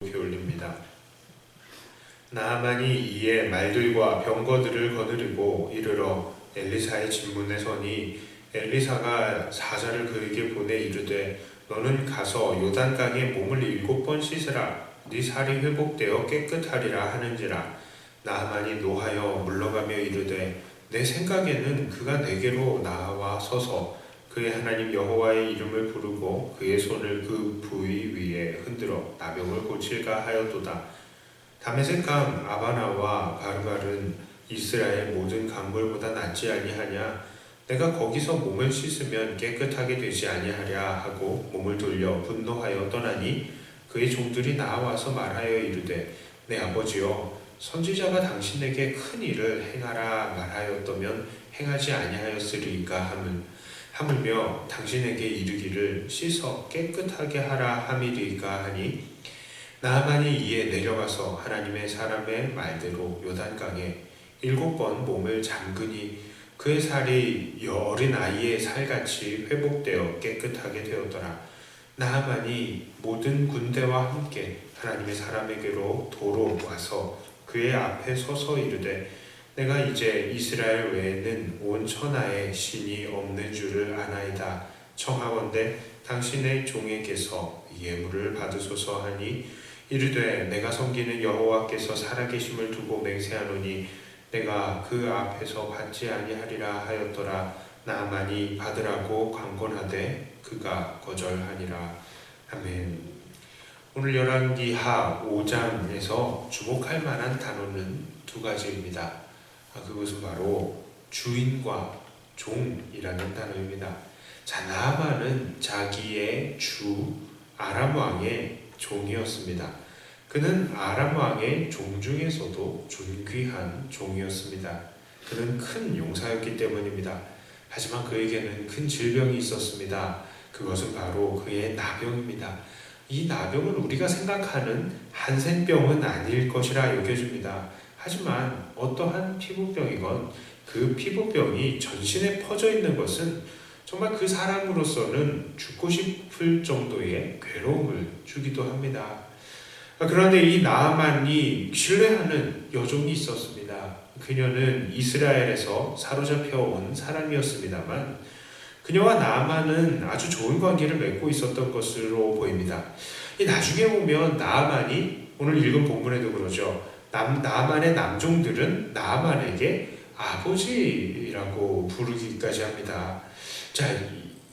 높이 올립니다. 나아만이 이에 말들과 병거들을 거느리고 이르러 엘리사의 진문에 서니 엘리사가 사자를 그에게 보내 이르되 너는 가서 요단강에 몸을 7번 씻으라. 네 살이 회복되어 깨끗하리라 하는지라. 나아만이 노하여 물러가며 이르되 내 생각에는 그가 내게로 나와 서서 그의 하나님 여호와의 이름을 부르고 그의 손을 그 부위 위에 흔들어 나병을 고칠까 하였도다. 다메섹 강 아바나와 바르갈은 이스라엘 모든 강물보다 낫지 아니하냐. 내가 거기서 몸을 씻으면 깨끗하게 되지 아니하랴 하고 몸을 돌려 분노하여 떠나니 그의 종들이 나와서 말하여 이르되 내 아버지여 선지자가 당신에게 큰 일을 행하라 말하였다면 행하지 아니하였으리까 하물며 당신에게 이르기를 씻어 깨끗하게 하라 함이리까 하니 나아만이 이에 내려가서 하나님의 사람의 말대로 요단강에 7번 몸을 잠그니 그의 살이 어린 아이의 살같이 회복되어 깨끗하게 되었더라. 나아만이 모든 군대와 함께 하나님의 사람에게로 도로 와서 그의 앞에 서서 이르되 내가 이제 이스라엘 외에는 온 천하에 신이 없는 줄을 아나이다. 청하건대 당신의 종에게서 예물을 받으소서 하니 이르되 내가 섬기는 여호와께서 살아계심을 두고 맹세하노니 내가 그 앞에서 받지 아니하리라 하였더라. 나아만이 받으라고 강권하되 그가 거절하니라. 아멘. 오늘 열왕기하 5장에서 주목할 만한 단어는 두 가지입니다. 그것은 바로 주인과 종이라는 단어입니다. 자, 나아만은 자기의 주 아람 왕의 종이었습니다. 그는 아람 왕의 종 중에서도 존귀한 종이었습니다. 그는 큰 용사였기 때문입니다. 하지만 그에게는 큰 질병이 있었습니다. 그것은 바로 그의 나병입니다. 이 나병은 우리가 생각하는 한센병은 아닐 것이라 여겨집니다. 하지만 어떠한 피부병이건 그 피부병이 전신에 퍼져 있는 것은 정말 그 사람으로서는 죽고 싶을 정도의 괴로움을 주기도 합니다. 그런데 이 나아만이 신뢰하는 여종이 있었습니다. 그녀는 이스라엘에서 사로잡혀 온 사람이었습니다만 그녀와 나아만은 아주 좋은 관계를 맺고 있었던 것으로 보입니다. 나중에 보면 나아만이 오늘 읽은 본문에도 그러죠. 나아만의 남종들은 나아만에게 아버지라고 부르기까지 합니다. 자,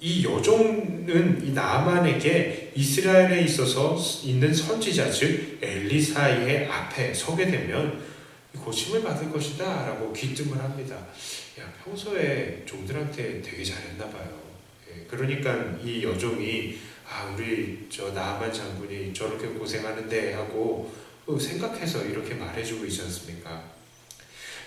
이 여종은 이 나아만에게 이스라엘에 있어서 있는 선지자 즉 엘리사의 앞에 서게 되면 고침을 받을 것이다 라고 귀뜸을 합니다. 평소에 종들한테 되게 잘했나 봐요. 그러니까 이 여종이 우리 저 나아만 장군이 저렇게 고생하는데 하고 생각해서 이렇게 말해주고 있지 않습니까?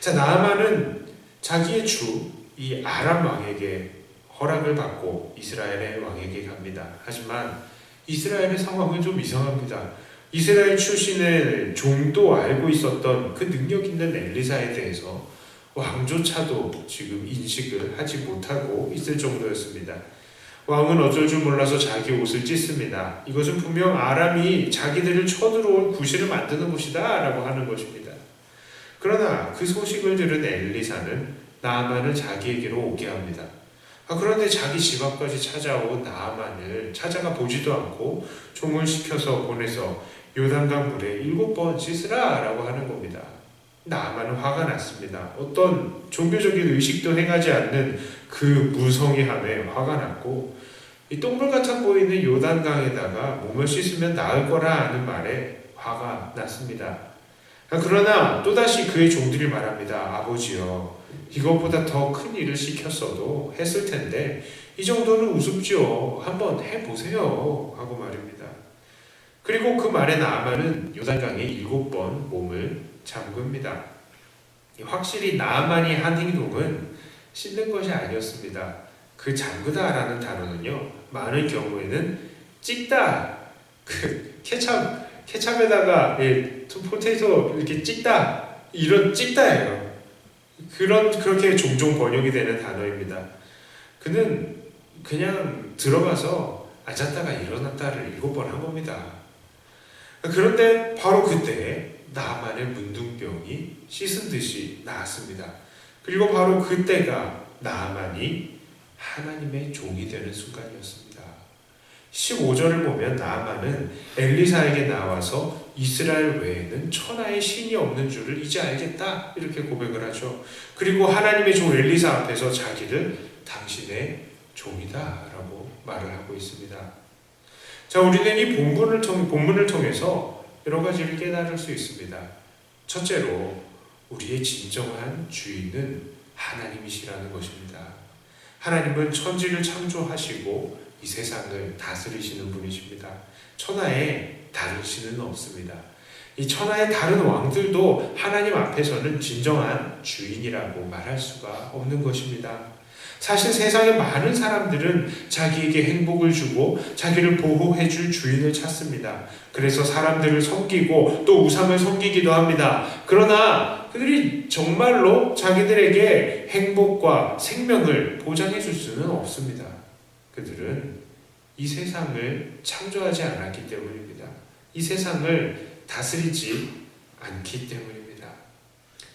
자, 나아만은 자기의 주 이 아람 왕에게 허락을 받고 이스라엘의 왕에게 갑니다. 하지만 이스라엘의 상황은 좀 이상합니다. 이스라엘 출신의 종도 알고 있었던 그 능력 있는 엘리사에 대해서 왕조차도 지금 인식을 하지 못하고 있을 정도였습니다. 왕은 어쩔 줄 몰라서 자기 옷을 찢습니다. 이것은 분명 아람이 자기들을 쳐들어올 구실을 만드는 것이다 라고 하는 것입니다. 그러나 그 소식을 들은 엘리사는 나아만을 자기에게로 오게 합니다. 그런데 자기 집 앞까지 찾아온 나아만을 찾아가 보지도 않고 종을 시켜서 보내서 요단강 물에 7번 씻으라 라고 하는 겁니다. 나아만은 화가 났습니다. 어떤 종교적인 의식도 행하지 않는 그 무성의함에 화가 났고 이 똥물 같아 보이는 요단강에다가 몸을 씻으면 나을 거라 하는 말에 화가 났습니다. 그러나 또다시 그의 종들이 말합니다. 아버지여, 이것보다 더 큰 일을 시켰어도 했을 텐데 이 정도는 우습죠. 한번 해보세요 하고 말입니다. 그리고 그 말에 나아만은 요단강에 7번 몸을 잠깁니다. 확실히 나아만이 한 행동은 씻는 것이 아니었습니다. 그 잠그다라는 단어는요, 많은 경우에는 찍다, 그 케찹에다가 포테이토 이렇게 찍다, 이런 찍다예요. 그렇게 종종 번역이 되는 단어입니다. 그는 그냥 들어가서 앉았다가 일어났다를 7번 한 겁니다. 그런데 바로 그때 나만의 문둥병이 씻은 듯이 나았습니다. 그리고 바로 그때가 나만이 하나님의 종이 되는 순간이었습니다. 15절을 보면 나만은 엘리사에게 나와서 이스라엘 외에는 천하의 신이 없는 줄을 이제 알겠다 이렇게 고백을 하죠. 그리고 하나님의 종 엘리사 앞에서 자기를 당신의 종이다 라고 말을 하고 있습니다. 자, 우리는 이 본문을 통해서 여러 가지를 깨달을 수 있습니다. 첫째로 우리의 진정한 주인은 하나님이시라는 것입니다. 하나님은 천지를 창조하시고 이 세상을 다스리시는 분이십니다. 천하에 다른 신은 없습니다. 이 천하의 다른 왕들도 하나님 앞에서는 진정한 주인이라고 말할 수가 없는 것입니다. 사실 세상의 많은 사람들은 자기에게 행복을 주고 자기를 보호해 줄 주인을 찾습니다. 그래서 사람들을 섬기고 또 우상을 섬기기도 합니다. 그러나 그들이 정말로 자기들에게 행복과 생명을 보장해 줄 수는 없습니다. 그들은 이 세상을 창조하지 않았기 때문입니다. 이 세상을 다스리지 않기 때문입니다.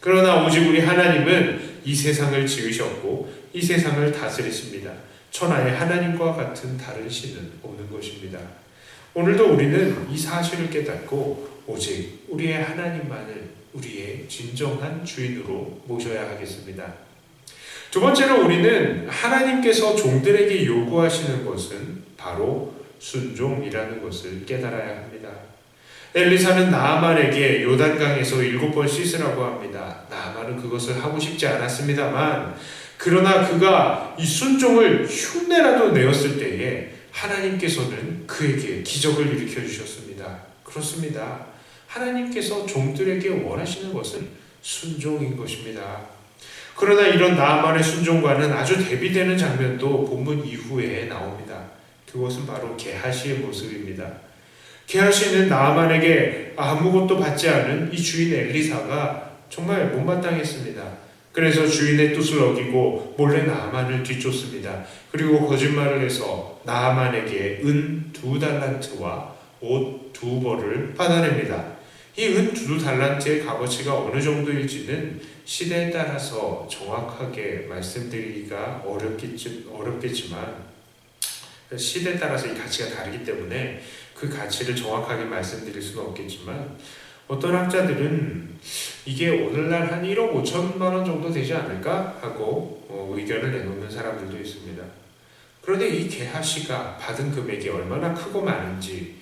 그러나 오직 우리 하나님은 이 세상을 지으셨고 이 세상을 다스리십니다. 천하에 하나님과 같은 다른 신은 없는 것입니다. 오늘도 우리는 이 사실을 깨닫고 오직 우리의 하나님만을 우리의 진정한 주인으로 모셔야 하겠습니다. 두 번째로 우리는 하나님께서 종들에게 요구하시는 것은 바로 순종이라는 것을 깨달아야 합니다. 엘리사는 나아만에게 요단강에서 7번 씻으라고 합니다. 나아만은 그것을 하고 싶지 않았습니다만 그러나 그가 이 순종을 흉내라도 내었을 때에 하나님께서는 그에게 기적을 일으켜 주셨습니다. 그렇습니다. 하나님께서 종들에게 원하시는 것은 순종인 것입니다. 그러나 이런 나아만의 순종과는 아주 대비되는 장면도 본문 이후에 나옵니다. 그것은 바로 게하시의 모습입니다. 게하시는 나아만에게 아무것도 받지 않은 이 주인 엘리사가 정말 못마땅했습니다. 그래서 주인의 뜻을 어기고 몰래 나아만을 뒤쫓습니다. 그리고 거짓말을 해서 나아만에게 은 2달란트와 옷 2벌을 받아냅니다. 이 은 2달란트의 값어치가 어느 정도일지는 시대에 따라서 정확하게 말씀드리기가 어렵겠지만 시대에 따라서 이 가치가 다르기 때문에 그 가치를 정확하게 말씀드릴 수는 없겠지만 어떤 학자들은 이게 오늘날 한 1억 5천만 원 정도 되지 않을까 하고 의견을 내놓는 사람들도 있습니다. 그런데 이 게하시가 받은 금액이 얼마나 크고 많은지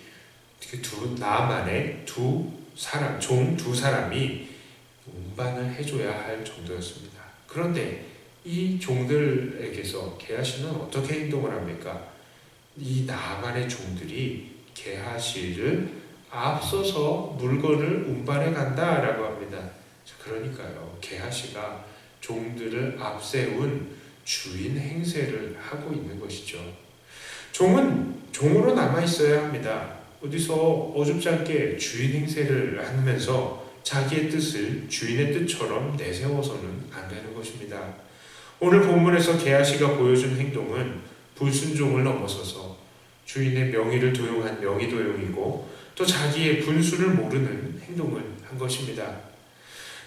나아만의 종 두 사람이 운반을 해줘야 할 정도였습니다. 그런데 이 종들에게서 게하시는 어떻게 행동을 합니까? 이 나아만의 종들이 게하시를 앞서서 물건을 운반해 간다라고 합니다. 그러니까요, 게하시가 종들을 앞세운 주인 행세를 하고 있는 것이죠. 종은 종으로 남아 있어야 합니다. 어디서 어줍지 않게 주인 행세를 하면서 자기의 뜻을 주인의 뜻처럼 내세워서는 안 되는 것입니다. 오늘 본문에서 게하시가 보여준 행동은 불순종을 넘어서서 주인의 명의를 도용한 명의도용이고 또 자기의 분수를 모르는 행동을 한 것입니다.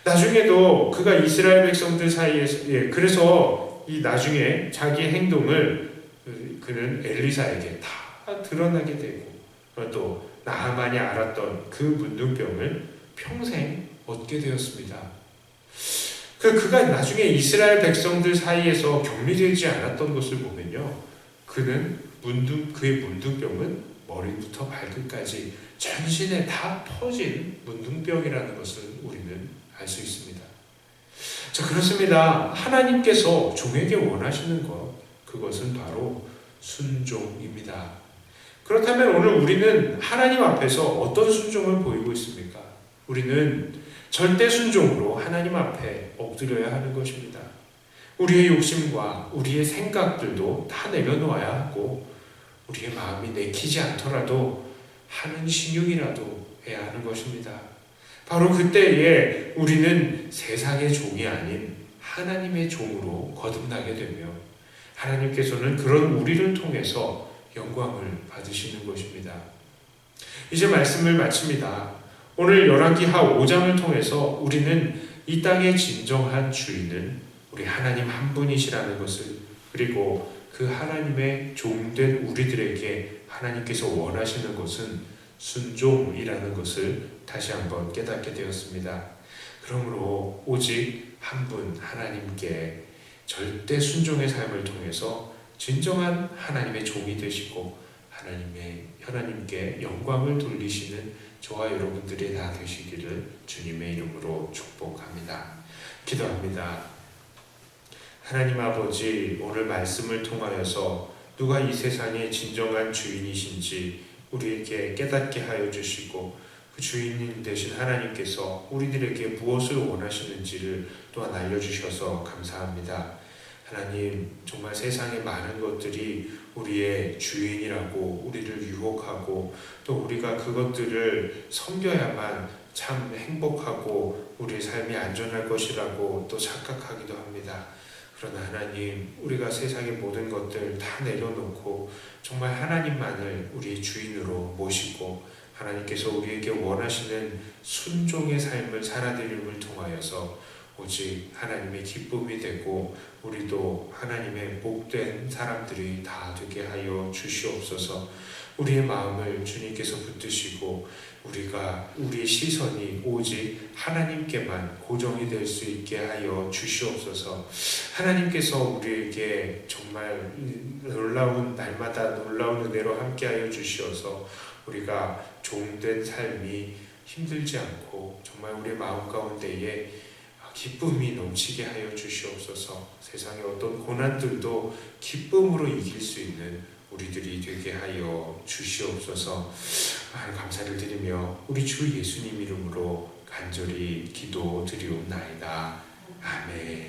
나중에도 그가 이스라엘 백성들 사이에서 그래서 이 나중에 자기의 행동을 그는 엘리사에게 다 드러나게 되고 또 나아만이 알았던 그 문둥병을 평생 얻게 되었습니다. 그가 나중에 이스라엘 백성들 사이에서 격리되지 않았던 것을 보면요, 그는 그의 문둥병은 머리부터 발끝까지 전신에 다 퍼진 문둥병이라는 것을 우리는 알 수 있습니다. 자, 그렇습니다. 하나님께서 종에게 원하시는 그것은 바로 순종입니다. 그렇다면 오늘 우리는 하나님 앞에서 어떤 순종을 보이고 있습니까? 우리는 절대 순종으로 하나님 앞에 엎드려야 하는 것입니다. 우리의 욕심과 우리의 생각들도 다 내려놓아야 하고 우리의 마음이 내키지 않더라도 하는 신용이라도 해야 하는 것입니다. 바로 그때에 우리는 세상의 종이 아닌 하나님의 종으로 거듭나게 되며 하나님께서는 그런 우리를 통해서 영광을 받으시는 것입니다. 이제 말씀을 마칩니다. 오늘 열왕기하 5장을 통해서 우리는 이 땅의 진정한 주인은 우리 하나님 한 분이시라는 것을, 그리고 그 하나님의 종된 우리들에게 하나님께서 원하시는 것은 순종이라는 것을 다시 한번 깨닫게 되었습니다. 그러므로 오직 한 분 하나님께 절대 순종의 삶을 통해서 진정한 하나님의 종이 되시고 하나님께 영광을 돌리시는 저와 여러분들이 다 되시기를 주님의 이름으로 축복합니다. 기도합니다. 하나님 아버지, 오늘 말씀을 통하여서 누가 이 세상의 진정한 주인이신지 우리에게 깨닫게 하여 주시고, 그 주인님 되신 하나님께서 우리들에게 무엇을 원하시는지를 또한 알려주셔서 감사합니다. 하나님, 정말 세상의 많은 것들이 우리의 주인이라고 우리를 유혹하고, 또 우리가 그것들을 섬겨야만 참 행복하고 우리의 삶이 안전할 것이라고 또 착각하기도 합니다. 그러나 하나님, 우리가 세상의 모든 것들 다 내려놓고 정말 하나님만을 우리의 주인으로 모시고 하나님께서 우리에게 원하시는 순종의 삶을 살아드림을 통하여서 오직 하나님의 기쁨이 되고 우리도 하나님의 복된 사람들이 다 되게 하여 주시옵소서. 우리의 마음을 주님께서 붙드시고 우리의 시선이 오직 하나님께만 고정이 될 수 있게 하여 주시옵소서. 하나님께서 우리에게 정말 놀라운 날마다 놀라운 은혜로 함께하여 주시어서 우리가 종된 삶이 힘들지 않고 정말 우리의 마음 가운데에 기쁨이 넘치게 하여 주시옵소서. 세상의 어떤 고난들도 기쁨으로 이길 수 있는 우리들이 되게 하여 주시옵소서. 감사를 드리며 우리 주 예수님 이름으로 간절히 기도드리옵나이다. 아멘.